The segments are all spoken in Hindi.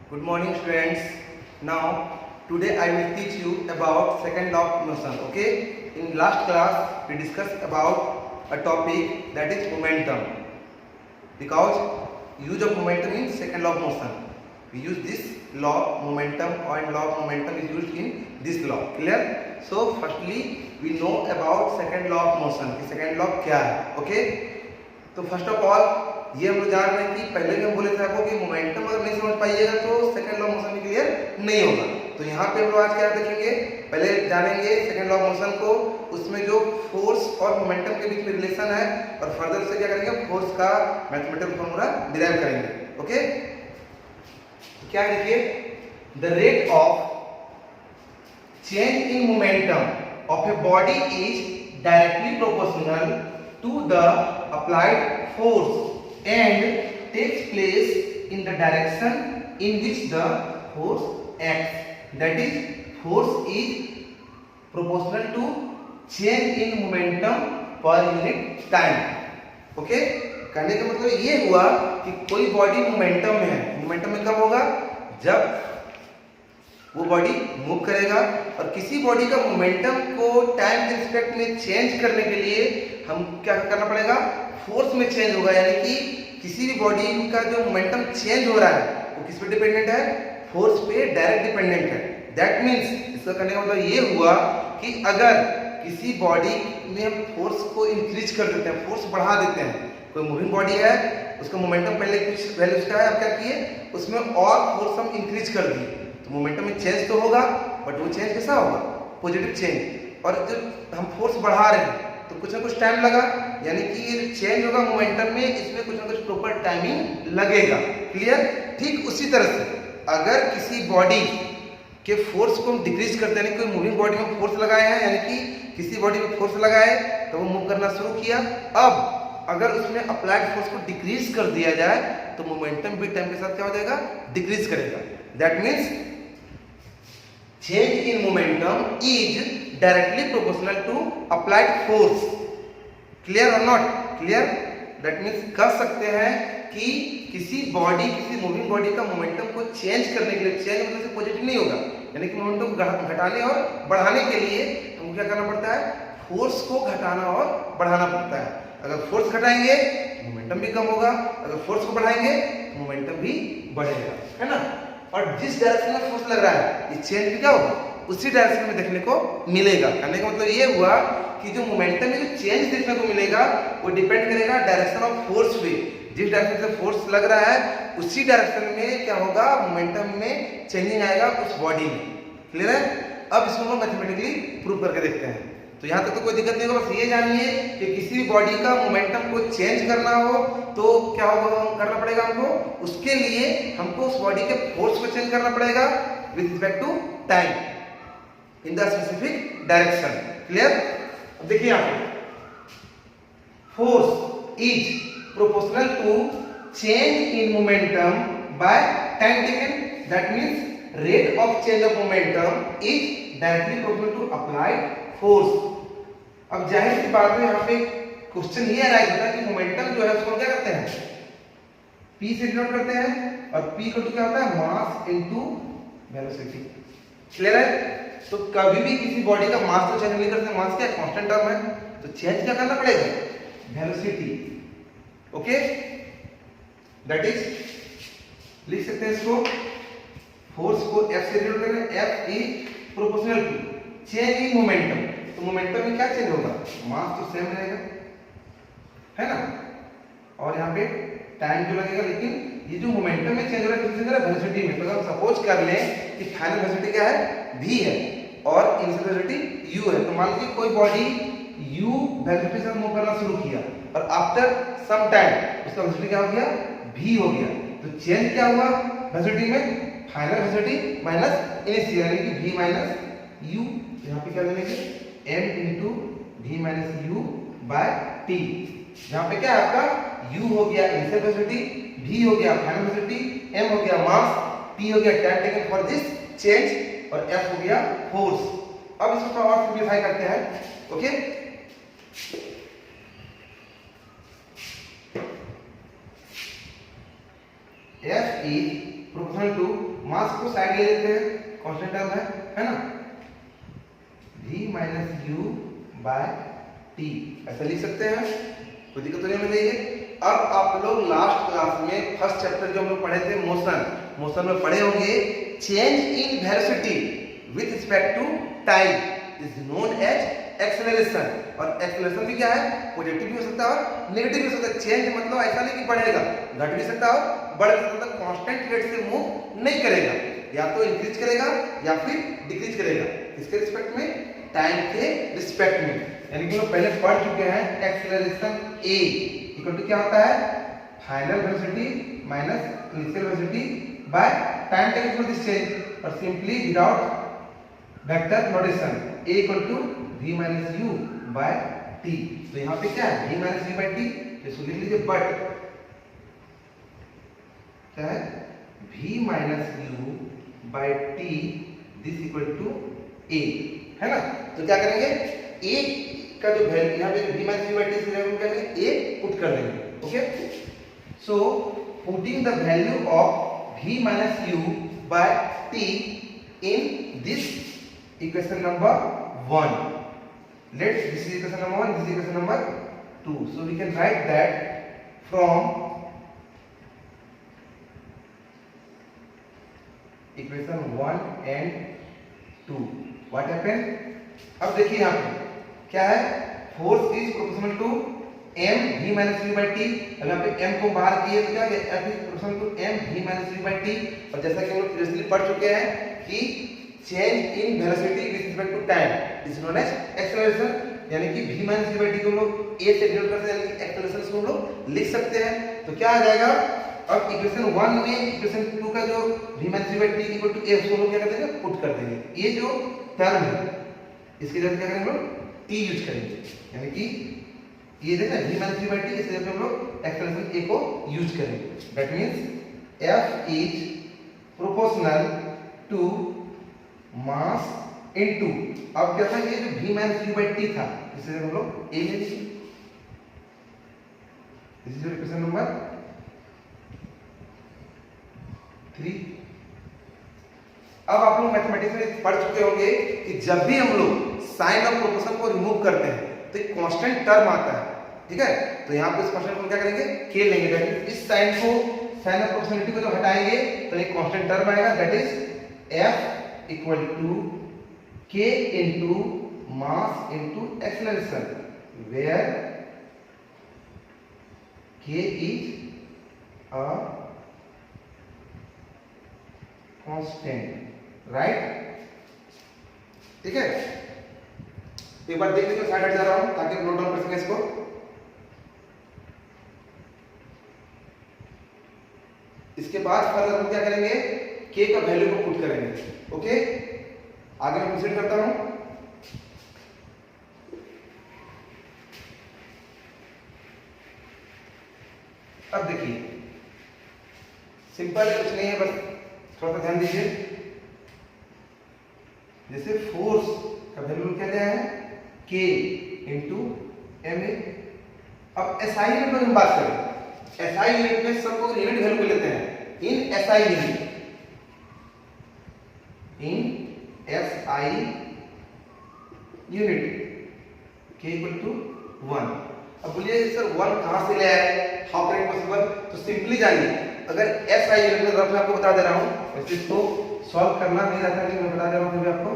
Good morning, students. Now, today I will teach you about second law of motion. Okay. In last class, we discussed about a topic that is momentum. Because use of momentum in second law of motion. We use this law momentum, and law of momentum is used in this law. Clear? So, firstly, we know about second law of motion. कि second law क्या है? Okay. तो first of all, ये हम लोग जान रहे हैं कि पहले भी हम बोले थे आपको कि मोमेंटम अगर नहीं समझ पाइएगा तो सेकंड लॉ ऑफ मोशन भी क्लियर नहीं होगा। तो यहाँ पे हम लोग आज क्या देखेंगे, पहले जानेंगे सेकंड लॉ ऑफ मोशन को, उसमें जो फोर्स और मोमेंटम के बीच में रिलेशन है, और फर्दर से क्या करेंगे, फोर्स का मैथमेटिकल फॉर्मूला डिराइव करेंगे। ओके, तो क्या देखिए, the rate of change in momentum of a body is directly proportional to the applied force and takes place in the direction in which the force acts. That is, force is proportional to change in momentum per unit time. Okay? कहने का मतलब ये हुआ कि कोई बॉडी मोमेंटम में है। मोमेंटम में कब होगा, जब वो बॉडी मूव करेगा, और किसी बॉडी का मोमेंटम को टाइम के रिस्पेक्ट में चेंज करने के लिए हम क्या करना पड़ेगा, फोर्स में चेंज होगा। यानी कि किसी भी बॉडी का जो मोमेंटम चेंज हो रहा है वो किस पे डिपेंडेंट है, फोर्स पे डायरेक्ट डिपेंडेंट है। दैट मीन्स, इसका करने का मतलब ये हुआ कि अगर किसी बॉडी में हम फोर्स को इंक्रीज कर देते हैं, फोर्स बढ़ा देते हैं, कोई मूविंग बॉडी है, उसका मोमेंटम पहले कुछ वैल्यूज का है, अब क्या किए, उसमें और फोर्स हम इंक्रीज कर दिए, तो मोमेंटम में चेंज तो होगा, बट वो चेंज कैसा होगा, पॉजिटिव चेंज। और जब हम फोर्स बढ़ा रहे हैं तो कुछ ना कुछ टाइम लगा, यानी कि ये चेंज होगा मोमेंटम में, इसमें कुछ ना कुछ प्रॉपर टाइमिंग लगेगा। क्लियर? ठीक उसी तरह से अगर किसी बॉडी के फोर्स को हम डिक्रीज करते हैं, कोई मूविंग बॉडी में फोर्स लगाए हैं, यानी कि किसी बॉडी में फोर्स लगाए तो वो मूव करना शुरू किया, अब अगर उसमें अप्लाइड फोर्स को डिक्रीज कर दिया जाए तो मोमेंटम भी टाइम के साथ क्या हो जाएगा, डिक्रीज करेगा। That means change in momentum is directly proportional to applied force. Clear or not? Clear? That means कह सकते हैं कि किसी बॉडी, किसी मूविंग बॉडी का मोमेंटम को चेंज करने के लिए, चेंज मतलब से पॉजिटिव नहीं होगा, यानी कि मोमेंटम घटाने और बढ़ाने के लिए हमको क्या करना पड़ता है, फोर्स को घटाना और बढ़ाना पड़ता है। अगर फोर्स घटाएंगे मोमेंटम भी कम होगा, अगर फोर्स को बढ़ाएंगे मोमेंटम भी बढ़ेगा, है ना। और जिस डायरेक्शन में फोर्स लग रहा है, ये चेंज भी क्या होगा, उसी डायरेक्शन में देखने को मिलेगा। कहने का मतलब ये हुआ कि जो मोमेंटम में जो चेंज देखने को मिलेगा वो डिपेंड करेगा डायरेक्शन ऑफ फोर्स पे। जिस डायरेक्शन से फोर्स लग रहा है उसी डायरेक्शन में क्या होगा, मोमेंटम में चेंजिंग आएगा उस बॉडी में। क्लियर है? अब इसको हम मैथमेटिकली प्रूव करके देखते हैं। तो यहाँ तक तो कोई दिक्कत नहीं होगा, बस ये जानिए कि किसी भी बॉडी का मोमेंटम को चेंज करना हो तो क्या होगा, करना पड़ेगा हमको, उसके लिए हमको उस बॉडी के फोर्स को चेंज करना पड़ेगा with respect to time in the specific direction. Clear? अब देखिए यहाँ पे, force is proportional to change in momentum by time taken. That means rate of change of momentum is directly proportional to applied force. अब जाहिर सी बात है, यहाँ पे क्वेश्चन ये अराइज होता है कि मोमेंटम जो है उसको क्या करते हैं, p से डिनोट करते हैं, और p इक्वल टू क्या होता है, मास इनटू वेलोसिटी। क्लियर है? तो कभी भी किसी बॉडी का मास तो चेंज नहीं करते, मास क्या कांस्टेंट टर्म है, तो चेंज क्या करना पड़ेगा, वेलोसिटी। ओके, दैट इज, लिख सकते हैं इसको, फोर्स को f से डिनोट करें, f is proportional to change in momentum. तो मोमेंटम में क्या चेंज होगा, मास तो सेम रहेगा, है ना, और यहाँ पे टाइम जो लगेगा, लेकिन ये जो मोमेंटम में चेंज हो रहा है किससे, वेलोसिटी में। तो अगर हम सपोज कर लें कि फाइनल वेलोसिटी क्या है, v है, और इनिशियल वेलोसिटी u है, तो मान लीजिए कोई बॉडी u वेलोसिटी से मूव करना शुरू किया, और आफ्टर सम टाइम उसका वेलोसिटी क्या हो गया, v हो गया। तो चेंज क्या हुआ वेलोसिटी में, फाइनल वेलोसिटी माइनस इनिशियल, यानी कि v माइनस u। यहाँ पे क्या लेंगे, m into v minus u by t। यहाँ पे क्या है आपका, u हो गया इनिशियल वेलोसिटी, v हो गया फाइनल वेलोसिटी, m हो गया मास, t हो गया time taken for this change, और f हो गया फोर्स। अब इसको थोड़ा और सिंपलीफाई करते हैं। Okay, f is proportional to मास को साइड ले लेते हैं, कांस्टेंट टर्म है ना, v minus u by t, ऐसा लिख सकते हैं, कोई दिक्कत तो नहीं होनी चाहिए। अब आप लोग लास्ट क्लास में फर्स्ट चैप्टर जो हम लोग पढ़े थे मोशन में पढ़े होंगे change in velocity with respect to time is known as acceleration. और एक्सेलरेशन भी क्या है, पॉजिटिव भी हो सकता है और नेगेटिव भी हो सकता है। चेंज मतलब ऐसा नहीं कि बढ़ेगा, घट भी सकता है और बढ़ भी सकता है, कांस्टेंट रेट से मूव नहीं करेगा, या तो इंक्रीज करेगा या फिर डिक्रीज करेगा, इसके रिस्पेक्ट में, टाइम के रिस्पेक्ट में। यानी कि हम पहले पढ़ चुके हैं एक्सेलरेशन a इक्वल टू क्या होता है, final velocity minus initial velocity by time taken for this change, और simply without vector notation a equal to v minus u by t। तो यहाँ पे क्या है, v minus u by t, तो इसको लिख लीजिए, बट क्या है, v minus u by t this equal to a, है ना। तो क्या करेंगे, a का जो वैल्यू यहाँ पे v minus u by t से हम क्या करेंगे, a पुट कर देंगे, okay. So putting the value of v minus u by t in this equation number 1, let this is equation number 1, this is equation number 2, so we can write that from equation 1 and 2 what happened। अब देखिए यहाँ पे क्या है, force is proportional to m v minus u by t. अब यहाँ पे m को बाहर किए तो क्या है, f is proportional to m v minus u by t. और जैसा कि हम लोग प्रीवियसली पढ़ चुके हैं कि change in velocity with respect to time is known as acceleration, यानी कि v minus u by t को हम लोग a से डिनोट करते हैं, यानी कि एक्सेलरेशन को हम लोग लिख सकते हैं। तो क्या आ जाएगा, अब इक्वेशन 1 में इक्वेशन 2 का जो v minus u by t equal to a, उसको हम लोग क्या कर देंगे, पुट कर देंगे। ये जो टर्म है इसके जगह क्या करेंगे, हम लोग t यूज करेंगे, यानी कि ये देखना v minus u by t, इसके जगह हम लोग एक्सेलरेशन a को यूज करेंगे। That means f is proportional to mass into, अब क्या था, ये जो v minus u by t था इससे हम लोग a ले लीजिए, दिस इज इक्वेशन नंबर 3। अब आप लोग मैथमेटिक्स में पढ़ चुके होंगे कि जब भी हम लोग साइन ऑफ प्रोपोर्शन को रिमूव करते हैं तो एक कांस्टेंट टर्म आता है, ठीक है। तो यहाँ पे इस कांस्टेंट को क्या करेंगे, k लेंगे, दैट मींस इस साइन को, साइन ऑफ प्रोपोर्शनलिटी को जो हटाएंगे तो एक कांस्टेंट टर्म आएगा, that is f equal to k into mass into acceleration, where k is a constant, right, ठीक है। एक बार देख लीजिए, साइड हट जा रहा हूं ताकि नोट डाउन कर सकें इसको। इसके बाद फर्दर हम क्या करेंगे, k का वैल्यू को पुट करेंगे, ओके। आगे मैं प्रोसीड करता हूं। अब देखिए सिंपल है, कुछ नहीं है, बस थोड़ा सा ध्यान दीजिए। जैसे फोर्स का वैल्यू क्या दिया है, k इंटू एम ए। अब एसआई यूनिट में हम बात करें, एसआई यूनिट में सब लोग यूनिट वैल्यू को लेते हैं, in SI unit, in SI unit k equal to 1। अब बोलिए सर 1 कहां से ले आए, हाउ कैन इट पॉसिबल। तो सिंपली जानिए, अगर एसआई यूनिट में मैं आपको बता दे रहा हूं, वैसे इसको सॉल्व करना नहीं रहता, लेकिन मैं बता दे रहा हूं आपको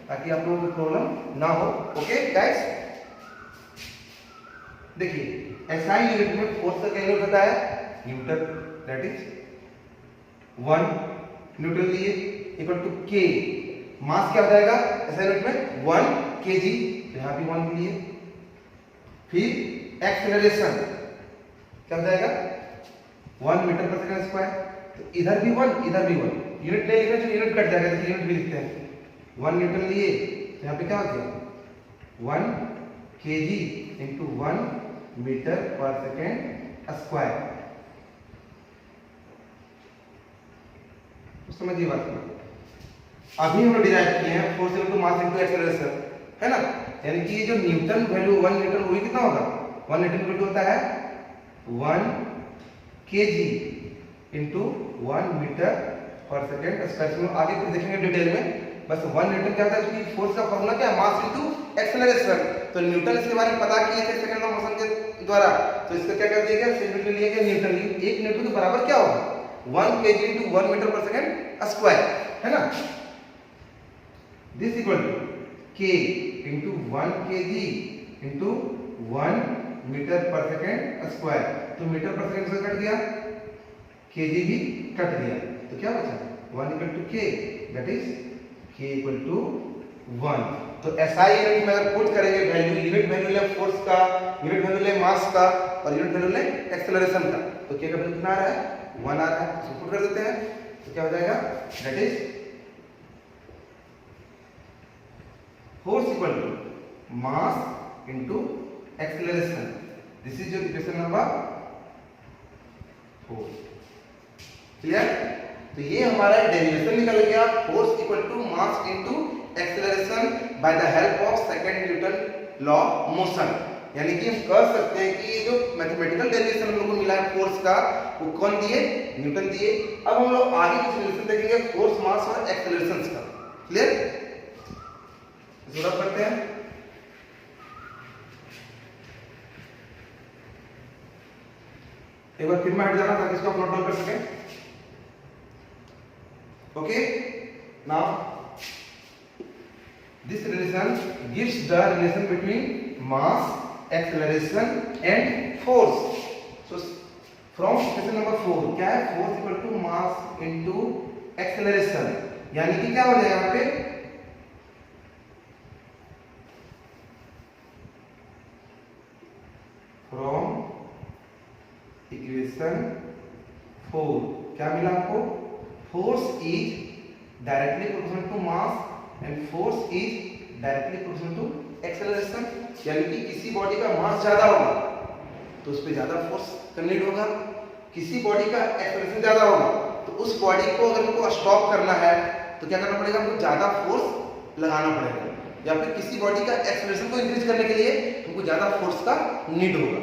ताकि आप लोगों को प्रॉब्लम ना हो, ओके गाइस। देखिए एसआई यूनिट में फोर्स का क्या यूनिट होता है, न्यूटन, दैट इज 1 न्यूटन लिए इक्वल टू k। मास क्या हो जाएगा एसआई यूनिट में 1 kg, तो यहां भी 1 लिए। फिर एक्सेलरेशन क्या हो जाएगा 1 मीटर पर सेकंड स्क्वायर, तो इधर भी 1 इधर भी 1, यूनिट नहीं लिखना चाहिए, यूनिट कट जाएगा, तो यूनिट भी लिखते हैं। 1 न्यूटन लिए, तो यहाँ पे क्या हो गया 1 kg into 1 metre per second square. तो समझिए बात को। अभी हम लोग डिराइव किए हैं force equal to mass into acceleration, है ना। यानी कि ये जो न्यूटन वैल्यू 1 न्यूटन वही कितना होगा, 1 न्यूटन इक्वल टू होता है 1 kg into 1 metre per second square. आगे फिर देखेंगे डिटेल में। बस 1 न्यूटन क्या होता है, क्योंकि फोर्स का फॉर्मूला क्या है, मास इनटू एक्सेलरेशन। तो न्यूटन इसके बारे में पता किए थे सेकंड लॉ ऑफ मोशन के द्वारा, तो इसका क्या कर दिया गया, यूनिट लिया गया न्यूटन। 1 न्यूटन के बराबर क्या होगा, 1 kg into 1 metre per second square, है ना। This equal to k into 1 kg into 1 metre per second square. तो मीटर पर सेकंड से कट गया, kg भी कट गया, तो क्या बचा 1 equal to k, that is k equal to 1। तो SI यूनिट में अगर पुट करेंगे वैल्यू, यूनिट वैल्यू ले फोर्स का, यूनिट वैल्यू ले मास का और यूनिट वैल्यू ले एक्सेलरेशन का, तो k का वैल्यू कितना आ रहा है, 1 आ रहा है। तो पुट कर देते हैं, तो क्या हो जाएगा, that is force equal to mass into acceleration. This is your equation number 4। Clear. तो ये हमारा डेरिवेशन निकल गया, force equal to mass into acceleration by the help of second Newton law of motion. यानी कि हम कह सकते हैं कि ये जो मैथमेटिकल डेरिवेशन हम लोग को मिला है फोर्स का, वो कौन दिए, न्यूटन दिए। अब हम लोग आगे कुछ रिलेशन देखेंगे फोर्स, मास और एक्सेलरेशन का। क्लियर, इसको रब करते हैं। एक बार फिर मैं हट जाना ताकि इसको आप नोट डाउन कर सकें। Okay, now this relation gives the relation between mass, acceleration and force. So from equation number 4 क्या है, force equal to mass into acceleration, यानी कि क्या हो जाएगा यहाँ पे, from equation 4 क्या मिला आपको, force is directly proportional to mass and force is directly proportional to acceleration। यानी कि किसी बॉडी का मास ज्यादा होगा तो उस पे ज्यादा फोर्स का नीड होगा, किसी बॉडी का एक्सेलरेशन ज्यादा होगा तो उस बॉडी को अगर हमको स्टॉप करना है तो क्या करना पड़ेगा, हमको ज्यादा फोर्स लगाना पड़ेगा। या फिर किसी बॉडी का एक्सेलरेशन को इंक्रीज करने के लिए हमको ज्यादा फोर्स का नीड होगा।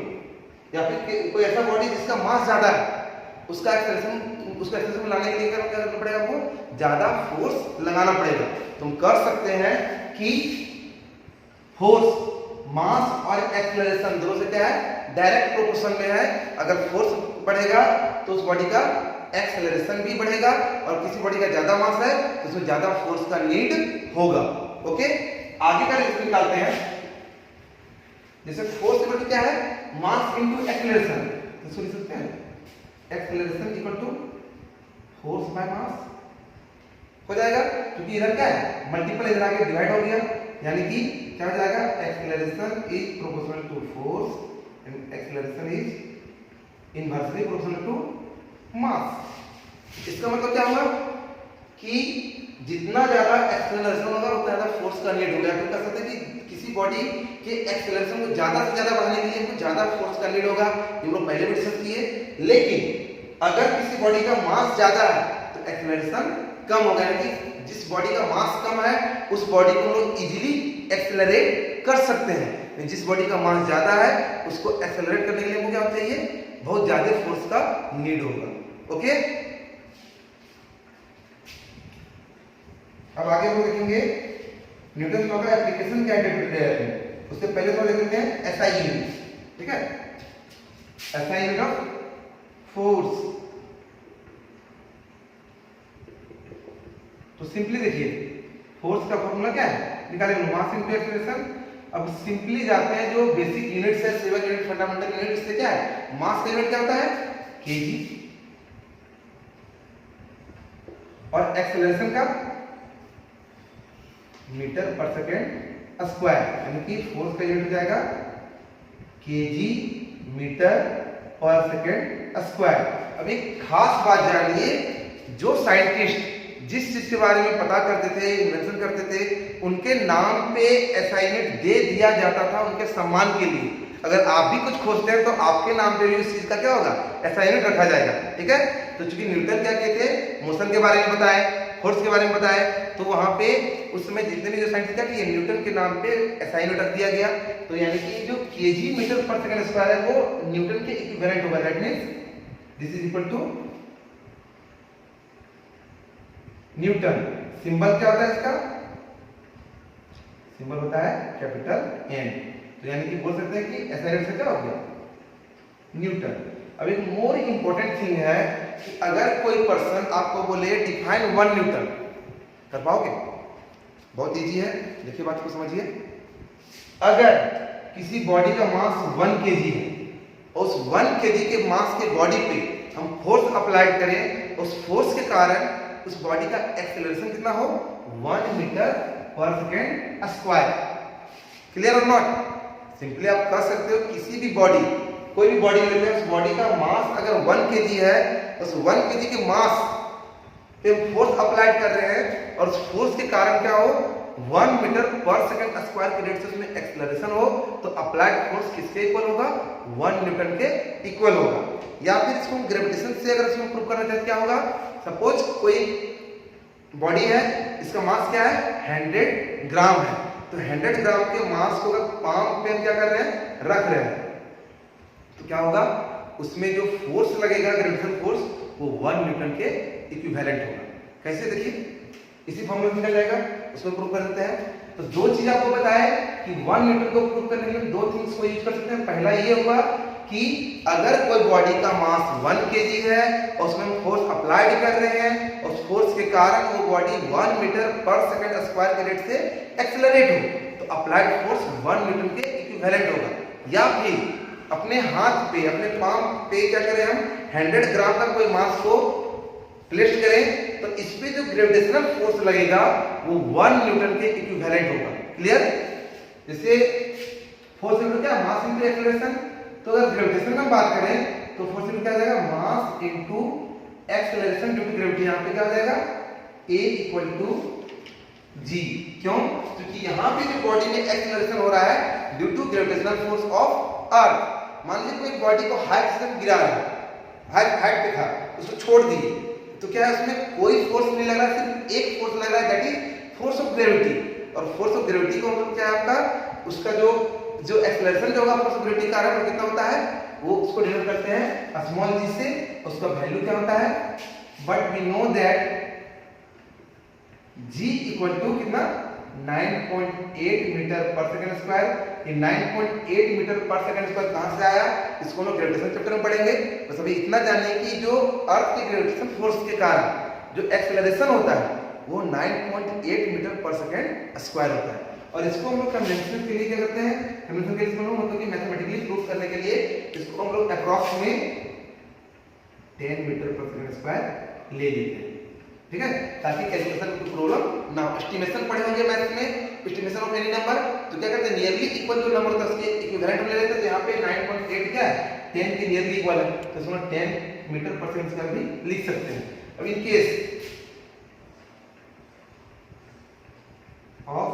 या फिर कोई ऐसा बॉडी जिसका मास ज्यादा है, उसका एक्सेलरेशन लाने के लिए क्या करना पड़ेगा, आपको ज्यादा फोर्स लगाना पड़ेगा। तो हम कर सकते हैं कि फोर्स, मास और एक्सेलरेशन दोनों से क्या है, डायरेक्ट प्रोपोर्शन में है। अगर फोर्स बढ़ेगा तो उस बॉडी का एक्सेलरेशन भी बढ़ेगा, और किसी बॉडी का ज्यादा मास है तो उसमें ज्यादा फोर्स का नीड होगा। ओके, आगे का रिलेशन निकालते हैं। जैसे फोर्स इक्वल टू क्या है, मास इनटू एक्सेलरेशन, तो इसको लिख सकते हैं acceleration equal to force by mass हो जाएगा, क्योंकि इधर क्या है मल्टीपल, इधर आके डिवाइड हो गया, यानी कि क्या हो जाएगा, acceleration is proportional to force and acceleration is inversely proportional to mass. इसका मतलब क्या होगा कि जितना ज्यादा एक्सेलरेशन होगा उतना ज्यादा फोर्स का नीड होगा। आप कह सकते हैं कि किसी बॉडी के एक्सेलरेशन को ज्यादा से ज्यादा बढ़ाने के लिए हमको ज्यादा फोर्स का नीड होगा, हम लोग पहले भी डिस्कस किए। लेकिन अगर किसी बॉडी का मास ज्यादा है तो एक्सेलरेशन कम होगा, यानी कि जिस बॉडी का मास कम है उस बॉडी को हम लोग इजीली एक्सेलरेट कर सकते हैं। जिस बॉडी का मास ज्यादा है उसको एक्सेलरेट करने के लिए हमको क्या चाहिए, बहुत ज्यादा फोर्स का नीड होगा। ओके, अब आगे हम देखेंगे न्यूटन लॉ का एप्लीकेशन क्या है। उससे पहले तो देख लेते हैं एसआई यूनिट। ठीक है, एसआई यूनिट ऑफ फोर्स। तो सिंपली देखिए फोर्स का फॉर्मूला क्या है, निकालेंगे मास इनटू एक्सेलरेशन। अब सिंपली जाते हैं जो बेसिक यूनिट्स है, सिविल यूनिट, फंडामेंटल यूनिट, इससे क्या है, मास का यूनिट क्या होता है, केजी, और एक्सेलरेशन का मीटर पर सेकेंड स्क्वायर, यानी कि फोर्स का यूनिट हो जाएगा KG metre per second square. अब एक खास बात जानिए, जो साइंटिस्ट जिस चीज के बारे में पता करते थे, इन्वेंशन करते थे, उनके नाम पे एसआई यूनिट दे दिया जाता था उनके सम्मान के लिए। अगर आप भी कुछ खोजते हैं तो आपके नाम पे भी उस चीज का क्या होगा, एसआई यूनिट रखा जाएगा। ठीक है, तो चूंकि न्यूटन क्या कहते थे, मोशन के बारे में बताए, फोर्स के बारे में बताए, तो वहां पे उस समय जितने भी जो साइंटिस्ट थे कि न्यूटन के नाम पे एसआई यूनिट रख दिया गया। तो यानी कि जो KG metre per second square है वो न्यूटन के इक्विवेलेंट होगा। That means this is equal to Newton. Symbol क्या होता है इसका? सिंबल होता है कैपिटल एन। तो यानी कि बोल सकते हैं कि ऐसा यूनिट से क्या हो गया? न्यूटन। अब एक मोर इंपॉर्टेंट थिंग है कि अगर कोई पर्सन आपको बोले डिफाइन 1 न्यूटन, कर पाओगे? बहुत इजी है, देखिए बात को समझिए। अगर किसी बॉडी का मास 1 केजी है, उस 1 केजी के मास के बॉडी पे हम फोर्स अप्लाई करें, उस फोर्स के कारण उस बॉडी का एक्सेलरेशन कितना हो? 1 metre per second square. Clear और नॉट? सिंपली आप कह सकते हो किसी भी बॉडी, कोई भी बॉडी लेते हैं, उस बॉडी का मास अगर 1 केजी है, उस 1 केजी के मास पे हम फोर्स अप्लाई कर रहे हैं और उस फोर्स के कारण क्या हो? 1 मीटर पर सेकंड स्क्वायर के रेट से उसमें एक्सेलरेशन हो, तो अप्लाइड फोर्स किसके इक्वल होगा? 1 न्यूटन के इक्वल होगा। या फिर इसको ग्रेविटेशन से अगर इसको प्रूव करना चाहते क्या होगा? सपोज कोई बॉडी है, इसका मास क्या है? 100 ग्राम है। तो 100 ग्राम के मास को अगर पाम पे हम क्या कर रहे हैं? रख रहे हैं, तो क्या होगा? उसमें जो फोर्स लगेगा ग्रेविटेशन फोर्स, वो 1 न्यूटन के इक्विवेलेंट होगा। कैसे? देखिए इसी फॉर्मूला से निकल जाएगा, उसको प्रूव कर देते हैं। तो दो चीज आपको बताया कि 1 न्यूटन को प्रूव करने के लिए दो थिंग्स को यूज कर सकते हैं। पहला ये होगा कि अगर कोई बॉडी का मास 1 केजी है और उसमें हम फोर्स अप्लाइड कर रहे हैं, उस फोर्स के कारण वो body 1 metre per second square के रेट से एक्सेलरेट हो, तो अप्लाइड फोर्स 1 न्यूटन के इक्विवेलेंट होगा। या फिर अपने हाथ पे, अपने पाम पे क्या करें हम? 100 ग्राम का कोई मास को प्लेस करें, तो इस पे जो ग्रेविटेशनल फोर्स लगेगा वो 1 न्यूटन के इक्विवेलेंट होगा। क्लियर? जैसे फोर्स इक्वल क्या? मास इनटू एक्सेलरेशन। तो अगर ग्रेविटेशन की बात करें तो फोर्स इक्वल क्या हो जाएगा? Mass into acceleration due to gravity. यहां पे क्या हो जाएगा? A equal to G। क्यों? क्योंकि यहां पे जो बॉडी में एक्सेलरेशन हो रहा है due to gravitational force of Earth. मान लीजिए कोई बॉडी को हाइट से गिरा रहा है, हाइट पे था, उसको छोड़ दिए, तो क्या है? उसमें कोई फोर्स नहीं लग रहा, सिर्फ एक फोर्स लग रहा है, that is force of gravity. और फोर्स ऑफ ग्रेविटी को मतलब क्या है आपका? उसका जो एक्सेलरेशन जो होगा फोर्स ऑफ ग्रेविटी के कारण वो कितना होता है? वो उसको डिनोट करते हैं स्मॉल g से। उसका वैल्यू क्या होता है? But we know that g equal to कितना? 9.8 मीटर पर सेकंड स्क्वायर। ये 9.8 मीटर पर सेकंड स्क्वायर कहां से आया? इसको हम ग्रेविटेशन चैप्टर में पढ़ेंगे। बस अभी इतना जानिए कि जो अर्थ के ग्रेविटेशन फोर्स के कारण जो एक्सेलरेशन होता है वो 9.8 मीटर पर सेकंड स्क्वायर होता है। और इसको हम लोग कन्वेंशन के लिए क्या करते हैं? कन्वेंशन के लिए मतलब कि मैथमेटिकली प्रूव करने के लिए इसको हम लोग अप्रॉक्स में 10 मीटर पर सेकंड स्क्वायर ले लेते हैं। ठीक है? ताकि कैलकुलेशन में कोई प्रॉब्लम ना हो। एस्टिमेशन पढ़े होंगे मैथ में, एस्टिमेशन ऑफ एनी नंबर, तो क्या करते हैं? नियरली इक्वल जो नंबर होता है उसके इक्विवेलेंट ले लेते हैं। तो यहाँ पे 9.8 क्या है? 10 के नियरली इक्वल है, तो इसमें 10 मीटर पर सेकंड स्क्वायर भी लिख सकते हैं। अब इन केस ऑफ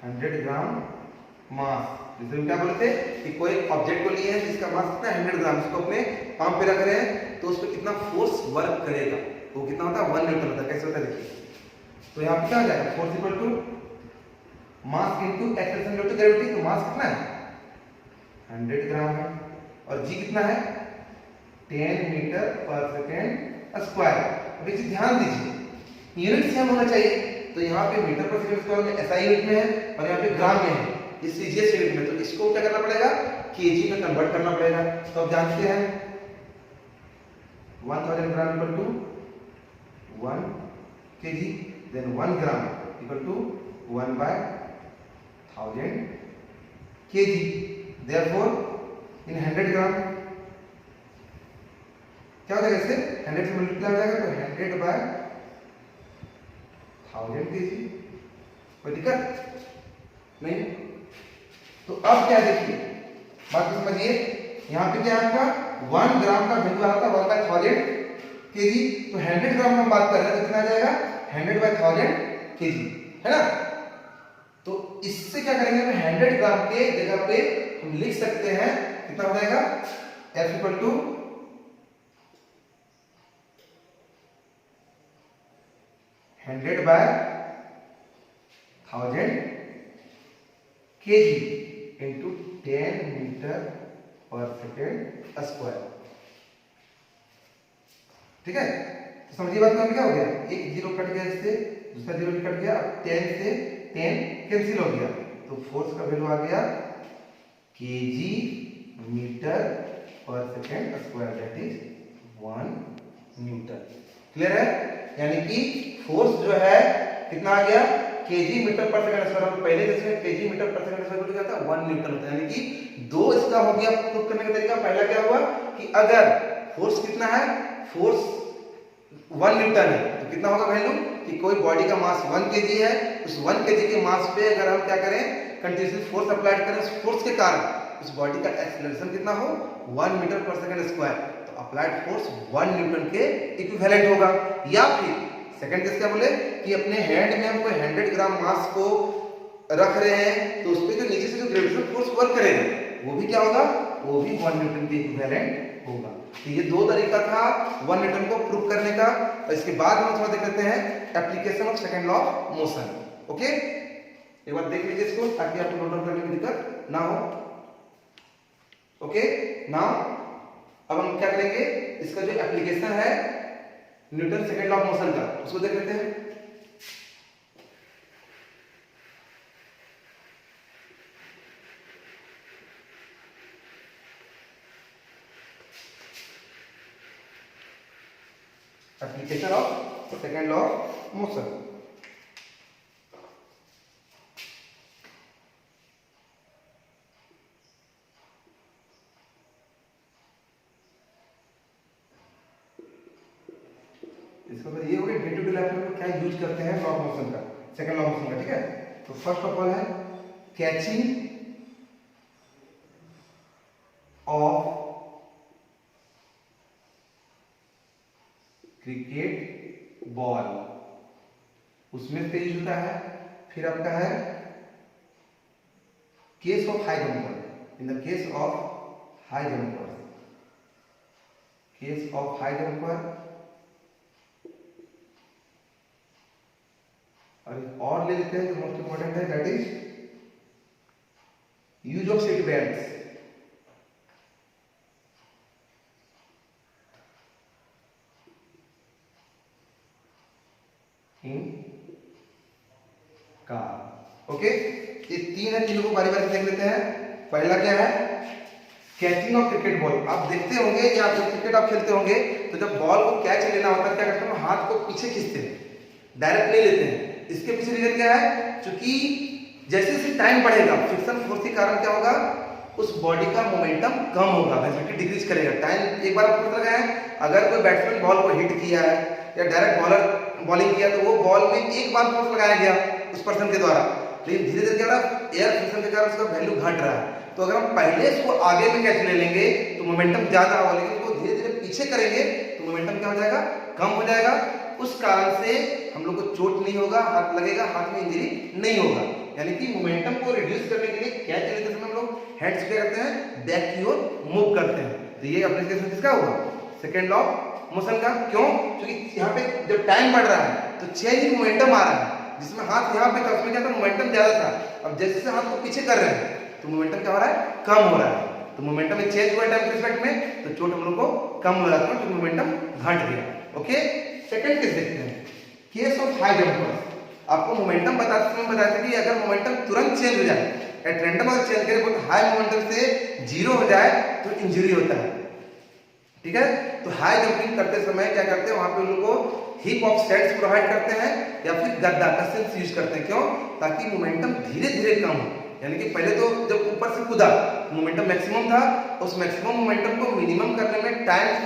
100 ग्राम मास, जैसे हम क्या बोले थे कि कोई ऑब्जेक्ट को लिए हैं जिसका मास कितना है? 100 ग्राम, उसको अपने पाम पे रख रहे हैं, तो उस पर कितना फोर्स वर्क करेगा? वो कितना होता है? 1 न्यूटन होता है। कैसे होता है देखिए, तो यहाँ पे क्या हो जाएगा? Force equal to mass into acceleration due to gravity. तो मास कितना है? 100 ग्राम है और g कितना है? 10 मीटर पर सेकेंड स्क्वायर। अब एक चीज ध्यान दीजिए, यूनिट सेम होना चाहिए। तो यहाँ पे मीटर पर सेकेंड स्क्वायर में SI यूनिट में है और यहाँ पे ग्राम में है, इस सीजीएस यूनिट में। तो इसको क्या करना पड़ेगा? केजी में कन्वर्ट करना पड़ेगा। तो आप जानते हैं 1000 gram equal to 1 KG, then 1 gram equal to 1/1000 KG. Therefore in 100 gram क्या हो जाएगा? इससे 100 से मल्टीप्लाई हो जाएगा, तो 100/1000 केजी। कोई दिक्कत नहीं? तो अब क्या देखिए, बात को समझिए। यहाँ पे क्या आपका 1 ग्राम का वैल्यू आता है 1/1000 केजी। तो 100 ग्राम में हम बात कर रहे हैं तो कितना आ जाएगा? 100/1000 केजी, है ना? तो इससे क्या करेंगे? 100 ग्राम के जगह पे हम लिख सकते हैं कितना हो जाएगा? F equal to 100/1000 KG into 10 metre per second square. ठीक है? समझिए बात में क्या हो गया, एक जीरो कट गया, इससे दूसरा जीरो भी कट गया, अब 10 से 10 कैंसिल हो गया, तो फोर्स का वैल्यू आ गया kg metre per second square, that is 1 Newton. Clear है? यानी कि फोर्स जो है कितना आ गया, kg metre per second square, पहले जैसे kg metre per second square क्या था, 1 न्यूटन होता है। यानी कि दो इसका हो गया प्रूव करने का तरीका। पहला क्या हुआ कि अगर फोर्स कितना है, फोर्स 1 न्यूटन है, तो कितना होगा वैल्यू कि कोई बॉडी का मास 1 kg है, उस 1 kg के मास पे अगर हम क्या करें, कंटिन्यूअस फोर्स अप्लाई करें, उस फोर्स के कारण उस बॉडी का एक्सीलरेशन कितना हो, 1 मीटर पर सेकंड स्क्वायर, तो अप्लाइड फोर्स 1 न्यूटन के इक्विवेलेंट होगा। या फिर सेकंड केस क्या बोले कि अपने हैंड में हम कोई 100 ग्राम मास को रख रहे हैं, तो उस पे जो नीचे से जो ग्रेविटेशनल फोर्स वर्क करेगा वो भी क्या होगा, वो भी 1 न्यूटन के इक्विवेलेंट होगा। तो ये दो तरीका था 1 न्यूटन को प्रूव करने का। और इसके बाद हम थोड़ा देख लेते हैं application of second law of motion. Okay, एक बार देख लीजिए इसको ताकि आपको नोट डाउन करने में दिक्कत ना हो। ओके, नाउ अब हम क्या करेंगे, इसका जो एप्लीकेशन है Newton second law of motion का, उसको देख लेते हैं। Application of second law of motion. इसका मतलब ये हो गया डे टू डे लाइफ में क्या यूज करते हैं लॉ ऑफ मोशन का, सेकंड लॉ ऑफ मोशन का। ठीक है, तो फर्स्ट ऑफ ऑल है कैचिंग ऑफ क्रिकेट बॉल, उसमें से यूज होता है। फिर आपका है case of high jumper, in the case of high jumper, case of high jumper, और ले लेते हैं जो मोस्ट इंपॉर्टेंट है, that is use of seat belts. In car. Okay, ये तीन है, तीनों को बारी बारी से देख लेते हैं। पहला क्या है, कैचिंग ऑफ क्रिकेट बॉल। आप देखते होंगे या जब क्रिकेट आप खेलते होंगे तो जब बॉल को कैच लेना होता है क्या करते हैं, हाथ को पीछे खींचते हैं, डायरेक्ट नहीं लेते हैं। इसके पीछे रीजन क्या है, क्योंकि जैसे जैसे टाइम बढ़ेगा फ्रिक्शन फोर्स के कारण क्या होगा, उस बॉडी का मोमेंटम कम होगा, वेलोसिटी डिक्रीज करेगा। टाइम एक बार आपको पता लगा है, अगर कोई बैट्समैन बॉल को हिट किया है या डायरेक्ट बॉलर बॉलिंग किया, तो वो बॉल में एक बार फोर्स लगाया गया उस पर्सन के द्वारा, लेकिन धीरे धीरे क्या रहा, एयर फ्रिक्शन के कारण उसका वैल्यू घट रहा है। तो अगर हम पहले इसको आगे में कैच ले लेंगे तो मोमेंटम ज्यादा होगा, लेकिन उसको धीरे धीरे पीछे करेंगे तो मोमेंटम क्या हो जाएगा, कम हो जाएगा। उस कारण से हम लोग को चोट नहीं होगा, हाथ लगेगा, हाथ में इंजरी नहीं होगा। यानी कि मोमेंटम को रिड्यूस करने के लिए कैच लेते समय हम लोग हैंड्स क्या करते हैं, बैक की ओर मूव करते हैं। तो ये एप्लीकेशन किसका हुआ, सेकंड लॉ मोशन का। क्यों, क्योंकि यहाँ पे जब टाइम बढ़ रहा है तो चेंज इन मोमेंटम आ रहा है, जिसमें हाथ यहाँ पे था उसमें क्या था, मोमेंटम ज्यादा था। अब जैसे हाथ को पीछे कर रहे हैं तो मोमेंटम क्या हो रहा है, कम हो रहा है। तो मोमेंटम में चेंज हुआ टाइम के रिस्पेक्ट में, तो चोट हम लोग को कम हो रहा है क्योंकि मोमेंटम घट गया। ओके, सेकंड केस देखते हैं, केस ऑफ हाई जंपर। आपको मोमेंटम बताते समय बताया था कि अगर मोमेंटम तुरंत चेंज हो जाए, एट रैंडम अगर चेंज करे, बहुत हाई मोमेंटम से जीरो हो जाए तो इंजरी होता है। ठीक है, तो हाई जंपिंग करते समय क्या करते हैं, वहां पे उन लोगों को हिप ऑफ सेट्स प्रोवाइड करते हैं या फिर गद्दा कसेंस यूज करते हैं। क्यों, ताकि मोमेंटम धीरे धीरे कम हो। यानी कि पहले तो जब ऊपर से कूदा मोमेंटम मैक्सिमम था, उस मैक्सिमम मोमेंटम को मिनिमम करने में टाइम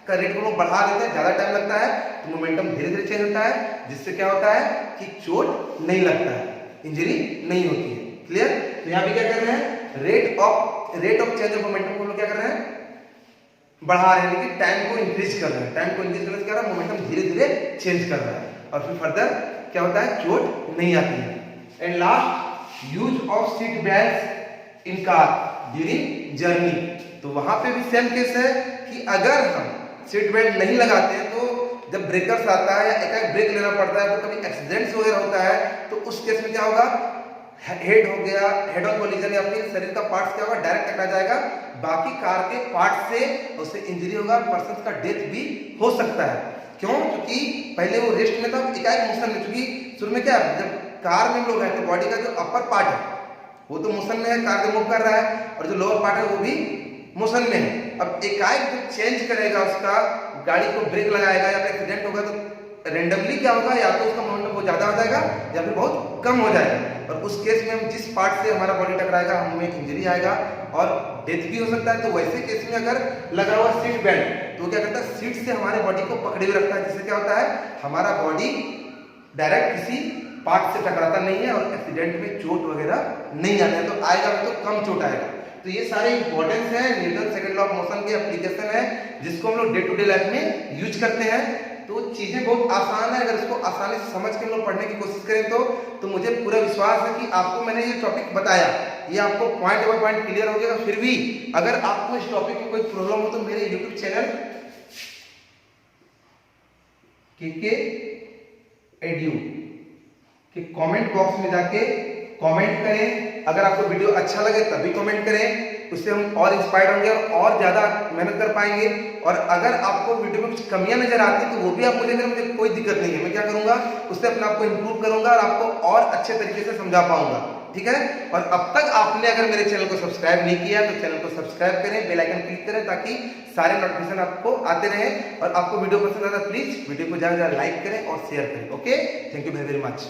का रेट को लोग बढ़ा देते हैं, ज्यादा टाइम लगता है, तो मोमेंटम धीरे धीरे चेंज होता है, जिससे क्या होता है कि चोट नहीं लगता है, इंजरी नहीं होती है। क्लियर, तो यहाँ पे क्या कर रहे हैं, rate of change of momentum को लोग क्या कर रहे हैं, बढ़ा रहे हैं, यानी कि टाइम को इंक्रीज कर रहे हैं। टाइम को इंक्रीज करने से क्या हो रहा है, मोमेंटम धीरे धीरे चेंज कर रहा है, और फिर फर्दर क्या होता है, चोट नहीं आती है। And last, use of seat belt in car during journey. तो वहां पे भी सेम केस है कि अगर हम सीट बेल्ट नहीं लगाते हैं तो जब ब्रेकर्स आता है या एक ब्रेक लेना पड़ता है, तो कभी एक्सीडेंट्स वगैरह होता है, तो उस केस में क्या होगा, हेड हो गया, हेड ऑन कोलिजन, या फिर शरीर का पार्ट्स क्या होगा, डायरेक्ट टकरा जाएगा बाकी कार के पार्ट से, उससे इंजरी होगा, पर्सन का डेथ भी हो सकता है। क्यों? क्योंकि पहले वो रेस्ट में था, एकाएक मोशन में, क्योंकि शुरू में क्या जब कार में हम लोग हैं तो बॉडी का जो अपर पार्ट है वो तो मोशन में है, कार को मूव कर रहा है, और जो लोअर पार्ट है वो भी मोशन में है। अब एकाएक जब चेंज करेगा उसका, गाड़ी को ब्रेक लगाएगा या फिर एक्सीडेंट होगा तो रेंडमली क्या होगा, या तो उसका मोमेंटम बहुत ज्यादा हो जाएगा या फिर बहुत कम हो जाएगा। और उस केस में हम जिस पार्ट से हमारा बॉडी टकराएगा हमें इंजरी आएगा और डेथ भी हो सकता है। तो वैसे केस में अगर लगा हुआ सीट बेल्ट तो क्या करता है, सीट से हमारे बॉडी को पकड़े हुए रखता है, जिससे क्या होता है हमारा बॉडी डायरेक्ट किसी पार्ट से टकराता नहीं है और एक्सीडेंट में चोट वगैरह नहीं आता है। तो आएगा तो कम चोट आएगा। तो ये सारे इंपॉर्टेंस है, Newton second law of motion के एप्लीकेशन है जिसको हम लोग डे टू डे लाइफ में यूज करते हैं। तो चीजें बहुत आसान है, अगर इसको आसानी से समझ के हम लोग पढ़ने की कोशिश करें तो मुझे पूरा विश्वास है कि आपको मैंने ये टॉपिक बताया ये आपको पॉइंट बाय पॉइंट क्लियर हो जाएगा। फिर भी अगर आपको इस टॉपिक में कोई प्रॉब्लम हो तो मेरे यूट्यूब चैनल के एड्यू कि कमेंट बॉक्स में जाके कमेंट करें। अगर आपको वीडियो अच्छा लगे तभी कमेंट करें, उससे हम और इंस्पायर्ड होंगे और ज्यादा मेहनत कर पाएंगे। और अगर आपको वीडियो में कुछ कमियां नजर आती है तो वो भी आप मुझे करें, मुझे कोई दिक्कत नहीं है। मैं क्या करूंगा, उससे अपने आप को इंप्रूव करूंगा और आपको और अच्छे तरीके से समझा पाऊंगा। ठीक है। और अब तक आपने अगर मेरे चैनल को सब्सक्राइब नहीं किया तो चैनल को सब्सक्राइब करें, बेल आइकन क्लिक करें ताकि सारे नोटिफिकेशन आपको आते रहे। और आपको वीडियो पसंद आता है प्लीज वीडियो को ज्यादा लाइक करें और शेयर करें। Okay, thank you very very much.